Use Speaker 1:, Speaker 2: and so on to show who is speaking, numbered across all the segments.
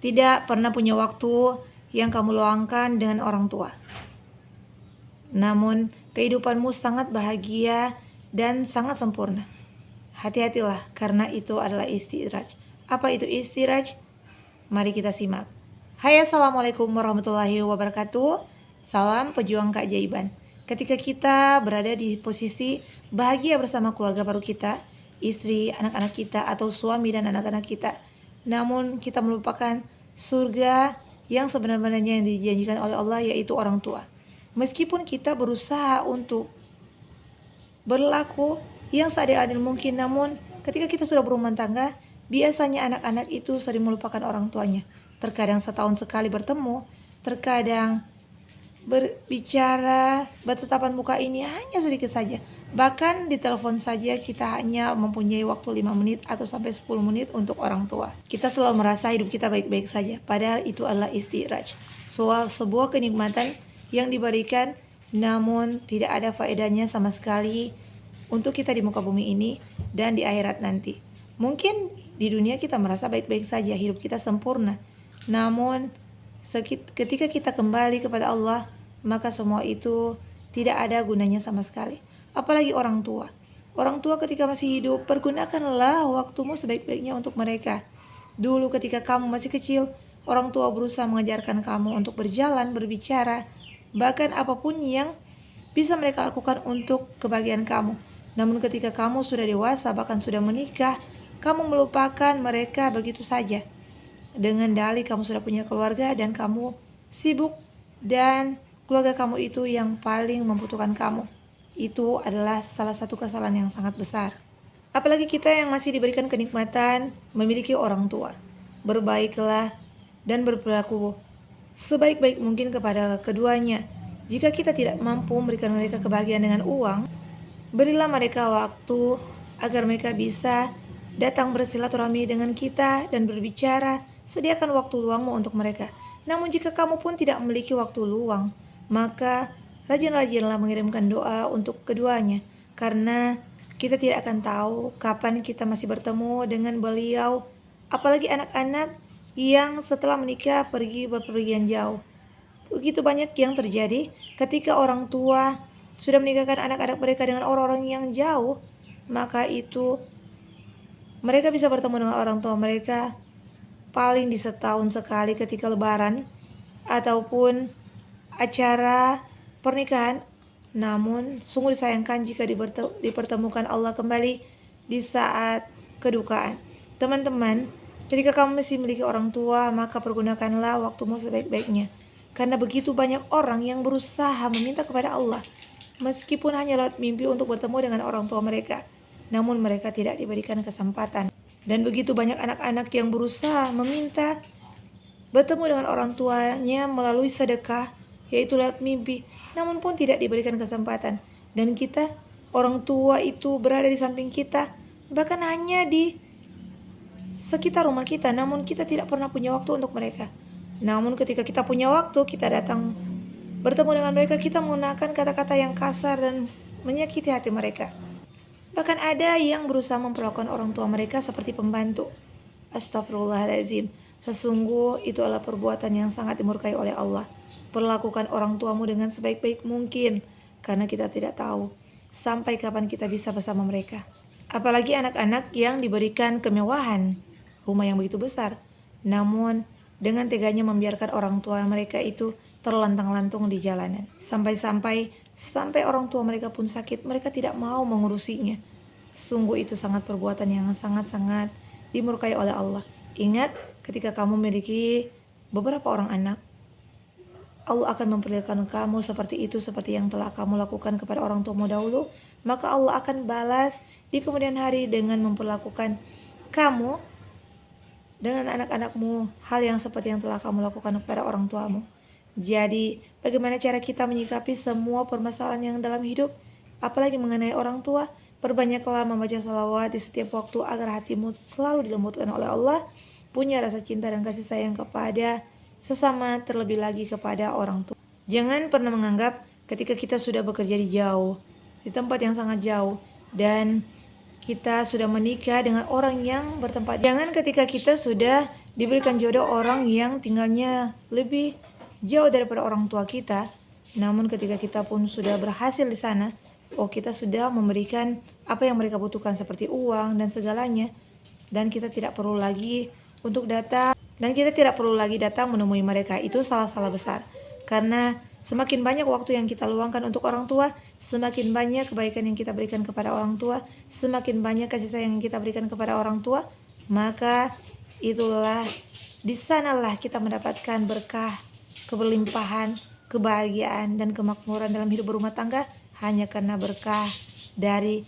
Speaker 1: tidak pernah punya waktu yang kamu luangkan dengan orang tua. Namun kehidupanmu sangat bahagia dan sangat sempurna. Hati-hatilah, karena itu adalah istidraj. Apa itu istidraj? Mari kita simak. Hai, assalamualaikum warahmatullahi wabarakatuh. Salam pejuang keajaiban. Ketika kita berada di posisi bahagia bersama keluarga baru kita, istri, anak-anak kita, atau suami dan anak-anak kita, namun kita melupakan surga yang sebenarnya yang dijanjikan oleh Allah, yaitu orang tua. Meskipun kita berusaha untuk berlaku yang seadil-adil mungkin, namun ketika kita sudah berumah tangga, biasanya anak-anak itu sering melupakan orang tuanya. Terkadang setahun sekali bertemu, terkadang berbicara, bertatapan muka ini hanya sedikit saja. Bahkan di telepon saja kita hanya mempunyai waktu 5 menit atau sampai 10 menit untuk orang tua. Kita selalu merasa hidup kita baik-baik saja, padahal itu adalah istidraj, sebuah kenikmatan yang diberikan namun tidak ada faedahnya sama sekali untuk kita di muka bumi ini dan di akhirat nanti. Mungkin di dunia kita merasa baik-baik saja, hidup kita sempurna, namun ketika kita kembali kepada Allah, maka semua itu tidak ada gunanya sama sekali. Apalagi orang tua. Orang tua ketika masih hidup, pergunakanlah waktumu sebaik-baiknya untuk mereka. Dulu ketika kamu masih kecil, orang tua berusaha mengajarkan kamu untuk berjalan, berbicara, bahkan apapun yang bisa mereka lakukan untuk kebahagiaan kamu. Namun ketika kamu sudah dewasa, bahkan sudah menikah, kamu melupakan mereka begitu saja. Dengan dalih kamu sudah punya keluarga dan kamu sibuk, dan keluarga kamu itu yang paling membutuhkan kamu. Itu adalah salah satu kesalahan yang sangat besar. Apalagi kita yang masih diberikan kenikmatan memiliki orang tua. Berbaiklah dan berperilaku sebaik-baik mungkin kepada keduanya. Jika kita tidak mampu memberikan mereka kebahagiaan dengan uang, berilah mereka waktu agar mereka bisa datang bersilaturahmi dengan kita dan berbicara. Sediakan waktu luangmu untuk mereka. Namun jika kamu pun tidak memiliki waktu luang, maka rajin-rajinlah mengirimkan doa untuk keduanya, karena kita tidak akan tahu kapan kita masih bertemu dengan beliau. Apalagi anak-anak yang setelah menikah pergi bepergian jauh. Begitu banyak yang terjadi ketika orang tua sudah menikahkan anak-anak mereka dengan orang-orang yang jauh, maka itu mereka bisa bertemu dengan orang tua mereka paling di setahun sekali ketika lebaran ataupun acara pernikahan. Namun sungguh disayangkan jika dipertemukan Allah kembali di saat kedukaan. Teman-teman, ketika kamu masih memiliki orang tua, maka pergunakanlah waktumu sebaik-baiknya. Karena begitu banyak orang yang berusaha meminta kepada Allah, meskipun hanya lewat mimpi, untuk bertemu dengan orang tua mereka, namun mereka tidak diberikan kesempatan. Dan begitu banyak anak-anak yang berusaha meminta bertemu dengan orang tuanya melalui sedekah, yaitu lewat mimpi, namun pun tidak diberikan kesempatan. Dan kita, orang tua itu berada di samping kita, bahkan hanya di sekitar rumah kita, namun kita tidak pernah punya waktu untuk mereka. Namun ketika kita punya waktu, kita datang bertemu dengan mereka, kita menggunakan kata-kata yang kasar dan menyakiti hati mereka. Bahkan ada yang berusaha memperlakukan orang tua mereka seperti pembantu. Astagfirullahaladzim. Sesungguh itu adalah perbuatan yang sangat dimurkai oleh Allah. Perlakukan orang tuamu dengan sebaik-baik mungkin, karena kita tidak tahu sampai kapan kita bisa bersama mereka. Apalagi anak-anak yang diberikan kemewahan, rumah yang begitu besar, namun dengan teganya membiarkan orang tua mereka itu terlantang-lantung di jalanan. Sampai orang tua mereka pun sakit, mereka tidak mau mengurusinya. Sungguh itu sangat perbuatan yang sangat-sangat dimurkai oleh Allah. Ingat, ketika kamu memiliki beberapa orang anak, Allah akan memperlihatkan kamu seperti itu, seperti yang telah kamu lakukan kepada orang tuamu dahulu. Maka Allah akan balas di kemudian hari dengan memperlakukan kamu dengan anak-anakmu hal yang seperti yang telah kamu lakukan kepada orang tuamu. Jadi, bagaimana cara kita menyikapi semua permasalahan yang dalam hidup, apalagi mengenai orang tua? Perbanyaklah membaca salawat di setiap waktu agar hatimu selalu dilembutkan oleh Allah, punya rasa cinta dan kasih sayang kepada sesama, terlebih lagi kepada orang tua. Jangan pernah menganggap ketika kita sudah bekerja di tempat yang sangat jauh, dan kita sudah menikah dengan orang yang bertempat. Jangan ketika kita sudah diberikan jodoh orang yang tinggalnya lebih jauh daripada orang tua kita. Namun ketika kita pun sudah berhasil di sana, kita sudah memberikan apa yang mereka butuhkan seperti uang dan segalanya, dan kita tidak perlu lagi datang menemui mereka. Itu salah besar. Karena semakin banyak waktu yang kita luangkan untuk orang tua, semakin banyak kebaikan yang kita berikan kepada orang tua, semakin banyak kasih sayang yang kita berikan kepada orang tua, maka itulah di sanalah kita mendapatkan berkah, keberlimpahan, kebahagiaan dan kemakmuran dalam hidup berumah tangga, hanya karena berkah dari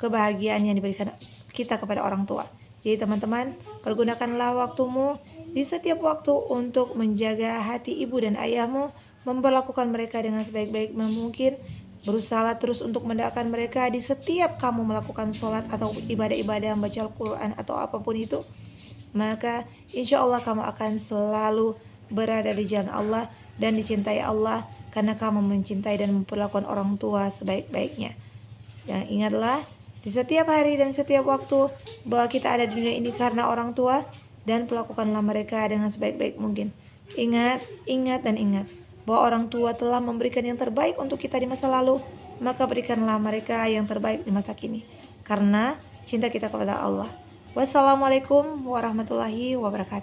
Speaker 1: kebahagiaan yang diberikan kita kepada orang tua. Jadi teman-teman, pergunakanlah waktumu di setiap waktu untuk menjaga hati ibu dan ayahmu, memperlakukan mereka dengan sebaik-baik mungkin, berusaha terus untuk mendekatkan mereka di setiap kamu melakukan sholat atau ibadah-ibadah, membaca Al-Quran atau apapun itu. Maka insya Allah kamu akan selalu berada di jalan Allah dan dicintai Allah, karena kamu mencintai dan memperlakukan orang tua sebaik-baiknya. Dan ingatlah, di setiap hari dan setiap waktu bahwa kita ada di dunia ini karena orang tua, dan perlakukanlah mereka dengan sebaik-baik mungkin. Ingat bahwa orang tua telah memberikan yang terbaik untuk kita di masa lalu, maka berikanlah mereka yang terbaik di masa kini, karena cinta kita kepada Allah. Wassalamualaikum warahmatullahi wabarakatuh.